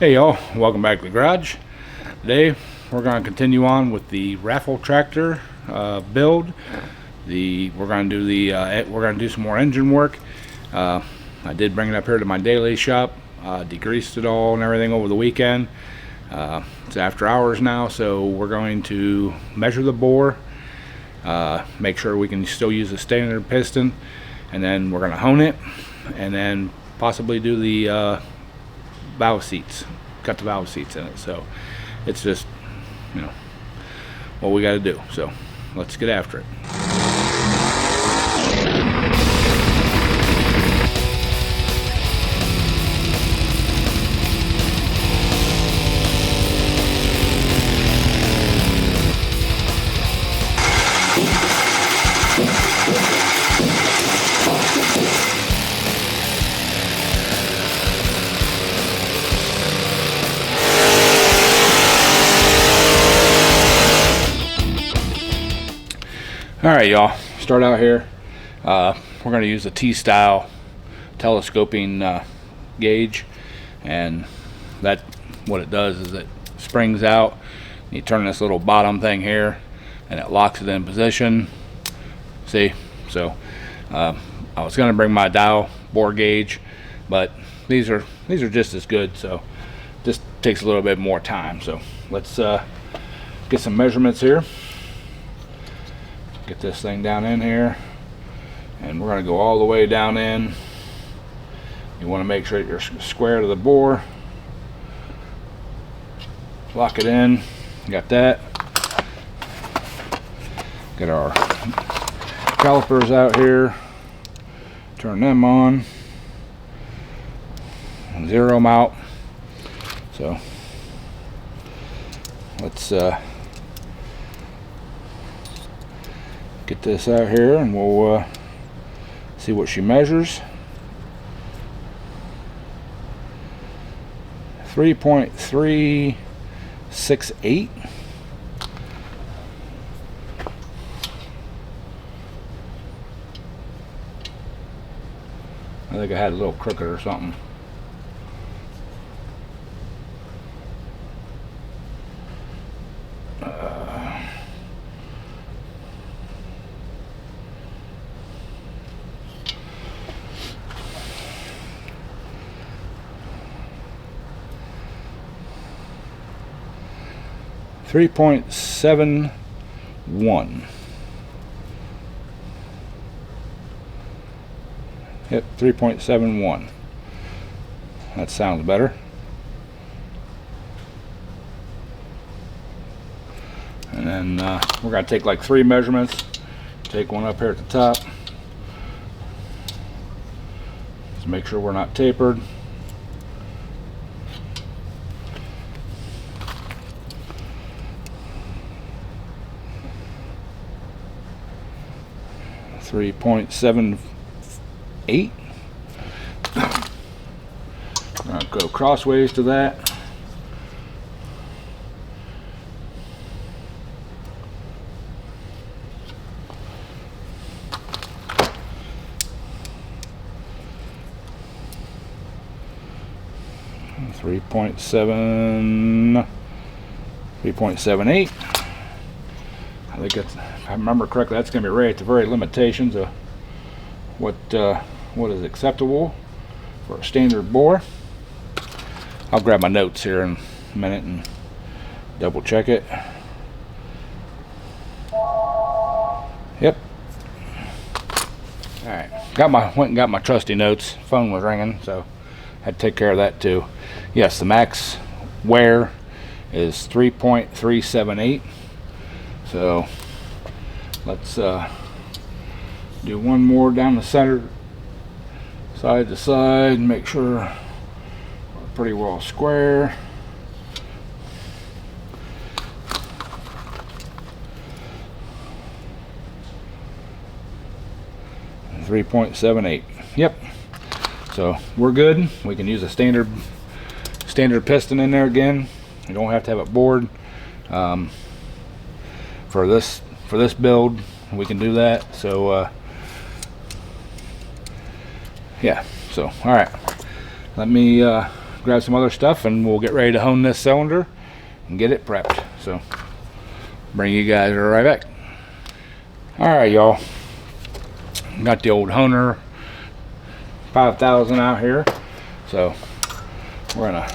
Hey y'all, welcome back to the garage. Today we're going to continue on with the raffle tractor build. We're going to do some more engine work. I did bring it up here to my daily shop, degreased it all and everything over the weekend. It's after hours now, so we're going to measure the bore, make sure we can still use the standard piston, and then we're going to hone it, and then possibly do the valve seats, cut the valve seats in it. So it's just, what we got to do. So let's get after it. Alright y'all, start out here. We're going to use the T-style telescoping gauge, and that what it does is it springs out. You turn this little bottom thing here and it locks it in position. See? So I was going to bring my dial bore gauge, but these are just as good, so just takes a little bit more time. So let's get some measurements here. Get this thing down in here, and we're going to go all the way down in. You want to make sure that you're square to the bore. Lock it in. Got that. Get our calipers out here. Turn them on. And zero them out. So let's get this out here, and we'll see what she measures. 3.368. I think I had a little crooked or something. .71. Yep, 3.71. That sounds better. And then we're going to take like 3 measurements. Take one up here at the top. Just make sure we're not tapered. .78. I'll go crossways to that. .3.78. I think that's, if I remember correctly, that's going to be right at the very limitations of what is acceptable for a standard bore. I'll grab my notes here in a minute and double check it. Yep. All right. Went and got my trusty notes. Phone was ringing, so had to take care of that too. Yes, the max wear is 3.378. So let's do one more down the center, side to side, and make sure we're pretty well square. And 3.78. Yep. So we're good. We can use a standard piston in there again. You don't have to have it bored. For this build, we can do that. So yeah, so all right, let me grab some other stuff, and we'll get ready to hone this cylinder and get it prepped. So bring you guys right back. All right, y'all, got the old Honer 5000 out here, so we're gonna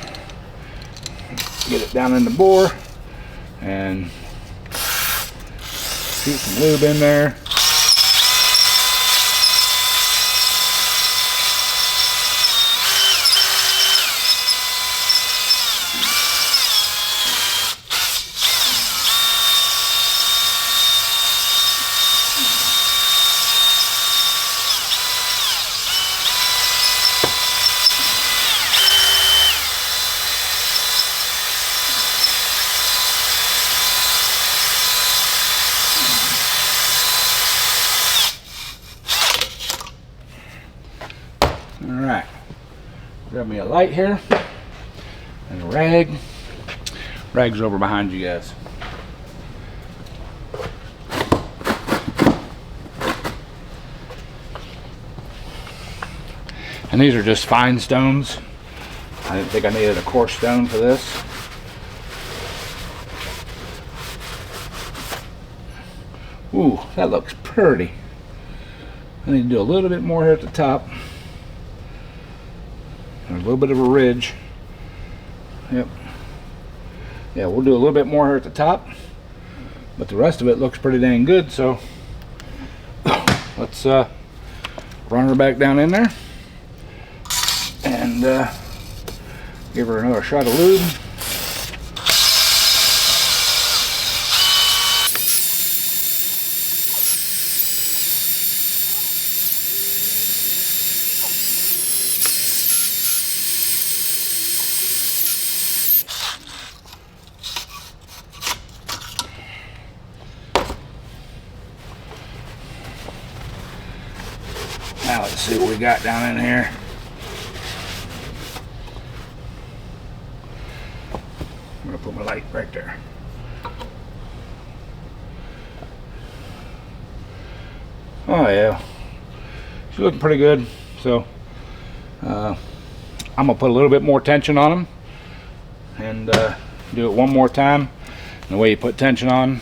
get it down in the bore and shoot some lube in there. Alright, grab me a light here and a rag. Rag's over behind you guys. And these are just fine stones. I didn't think I needed a coarse stone for this. Ooh, that looks pretty. I need to do a little bit more here at the top. There's a little bit of a ridge. Yep. Yeah, we'll do a little bit more here at the top, but the rest of it looks pretty dang good. So let's run her back down in there and give her another shot of lube. Now let's see what we got down in here. I'm gonna put my light right there. Oh yeah, she's looking pretty good. So I'm gonna put a little bit more tension on them and do it one more time. And the way you put tension on,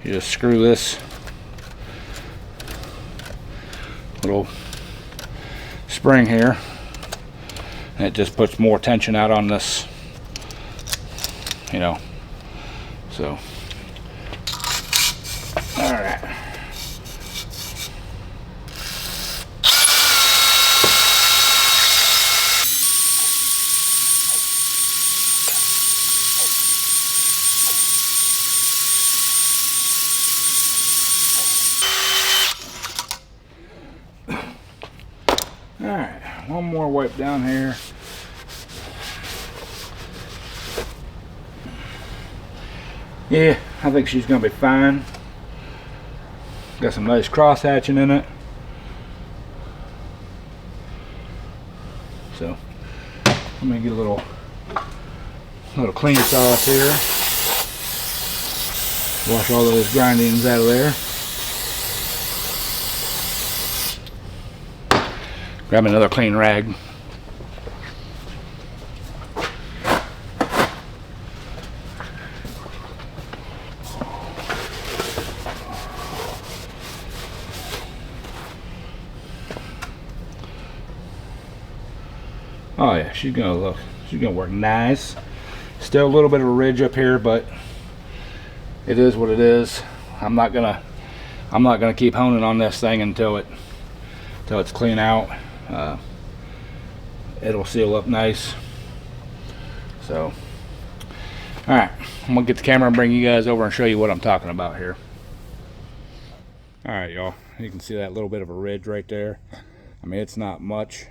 you just screw this little spring here, and it just puts more tension out on this, you know. So all right. Alright, one more wipe down here. Yeah, I think she's going to be fine. Got some nice cross hatching in it. So, let me get a little clean sauce here. Wash all those grindings out of there. Grab another clean rag. Oh yeah, she's gonna work nice. Still a little bit of a ridge up here, but it is what it is. I'm not gonna keep honing on this thing until it's clean out. It'll seal up nice. So alright, I'm gonna get the camera and bring you guys over and show you what I'm talking about here. Alright y'all, you can see that little bit of a ridge right there. I mean, it's not much.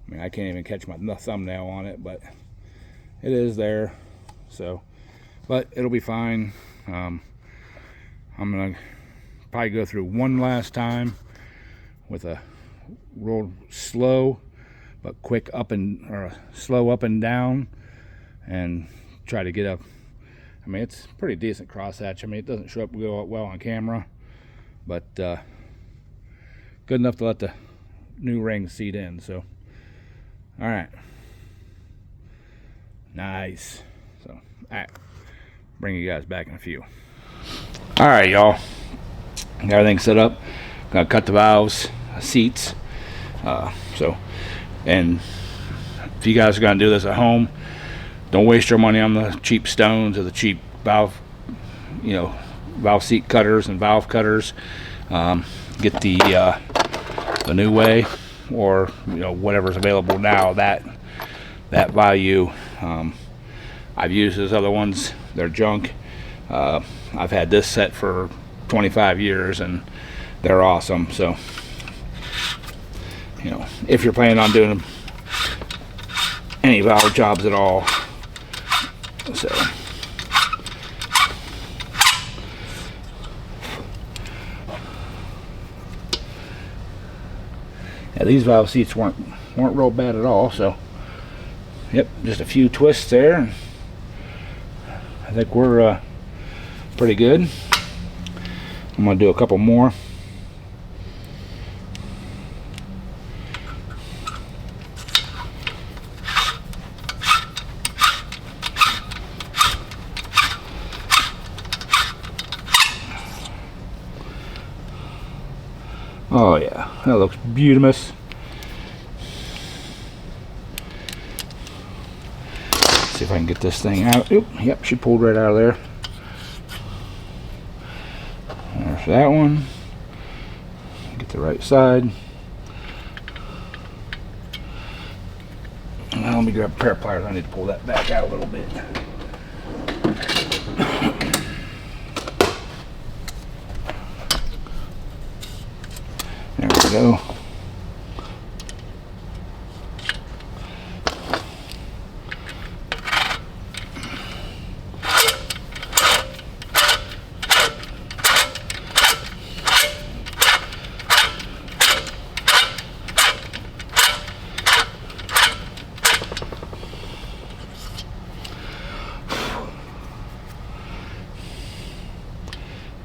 I mean, I can't even catch my thumbnail on it, but it is there. So, but it'll be fine. I'm gonna probably go through one last time with a real slow but quick slow up and down, and try to get up. I mean, it's pretty decent crosshatch. I mean, it doesn't show up well on camera, but good enough to let the new ring seat in. So all right, Nice. So, all right, bring you guys back in a few. All right, y'all. Got everything set up. Gonna cut the valves, seats. And if you guys are gonna do this at home, don't waste your money on the cheap stones or the cheap valve, valve seat cutters and valve cutters. Get the new way, or whatever's available now. That value. I've used those other ones. They're junk. I've had this set for 25 years and they're awesome. So if you're planning on doing any valve jobs at all, so yeah, these valve seats weren't real bad at all. So yep, just a few twists there. I think we're pretty good. I'm gonna do a couple more. Oh yeah, that looks beautiful. See if I can get this thing out. Oop, yep, she pulled right out of there. There's that one. Get the right side. Now let me grab a pair of pliers. I need to pull that back out a little bit. There we go.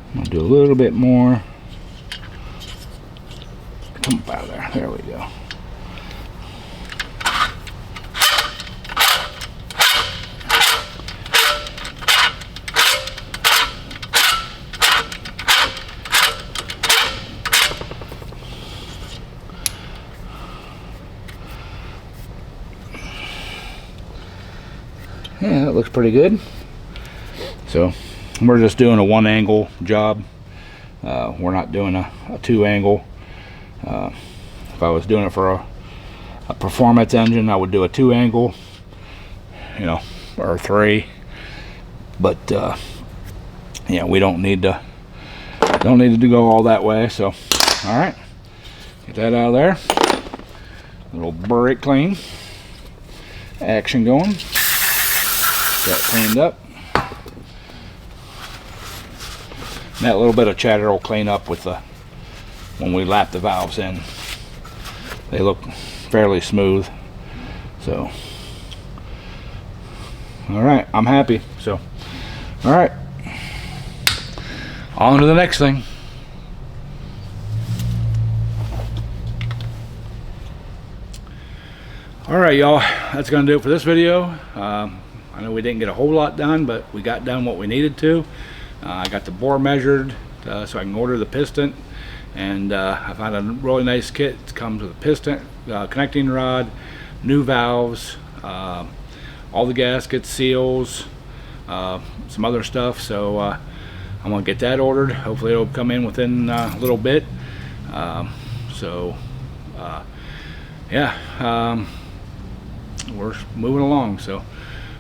I'm gonna do a little bit more. Come up out of there. There we go. Yeah, that looks pretty good. So we're just doing a one angle job. We're not doing a two angle. If I was doing it for a performance engine, I would do a two angle, or three. But yeah, we don't need to go all that way. So all right, get that out of there. A little brake clean action going. Get that cleaned up. And that little bit of chatter will clean up with when we lap the valves in. They look fairly smooth. So all right, I'm happy. So all right, on to the next thing. All right, y'all, that's gonna do it for this video. I know we didn't get a whole lot done, but we got done what we needed to. I got the bore measured so I can order the piston, and I found a really nice kit. It comes with a piston, connecting rod, new valves, all the gaskets, seals, some other stuff. So I'm gonna get that ordered. Hopefully it'll come in within a little bit. Yeah, we're moving along. So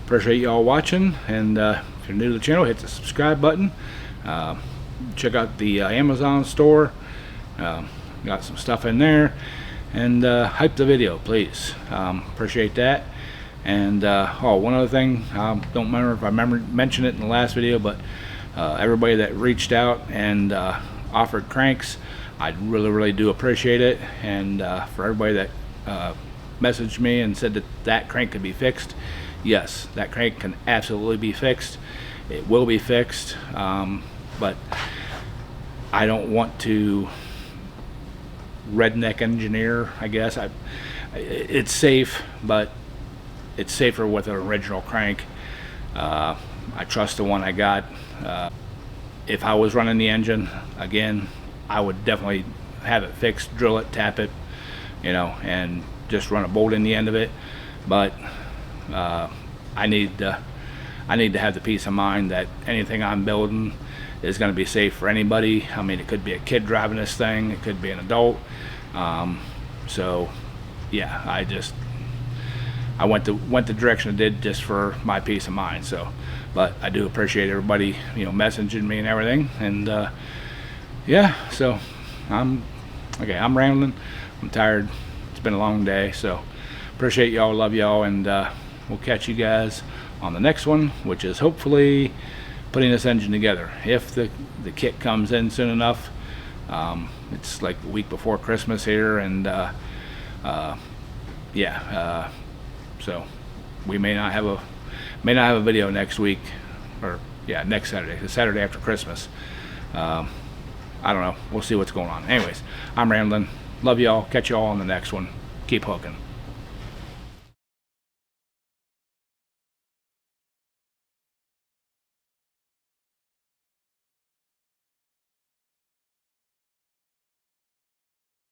appreciate y'all watching, and if you're new to the channel, hit the subscribe button. Check out the Amazon store. Got some stuff in there, and hype the video, please. Appreciate that. And oh, one other thing, don't remember if I mentioned it in the last video, but everybody that reached out and offered cranks, I really do appreciate it. And for everybody that messaged me and said that crank could be fixed, yes, that crank can absolutely be fixed. It will be fixed, but I don't want to redneck engineer, I guess. It's safe, but it's safer with an original crank. I trust the one I got. If I was running the engine again, I would definitely have it fixed, drill it, tap it, you know, and just run a bolt in the end of it. But I need to have the peace of mind that anything I'm building is going to be safe for anybody. I mean, it could be a kid driving this thing, it could be an adult. So yeah, I went the direction I did just for my peace of mind. So, but I do appreciate everybody, you know, messaging me and everything. And yeah, so I'm rambling. I'm tired. It's been a long day. So appreciate y'all, love y'all, and we'll catch you guys on the next one, which is hopefully putting this engine together. If the kit comes in soon enough. It's like the week before Christmas here, and yeah, so we may not have a video next week, or yeah, next Saturday, the Saturday after Christmas. I don't know. We'll see what's going on. Anyways, I'm rambling. Love y'all. Catch y'all on the next one. Keep hooking.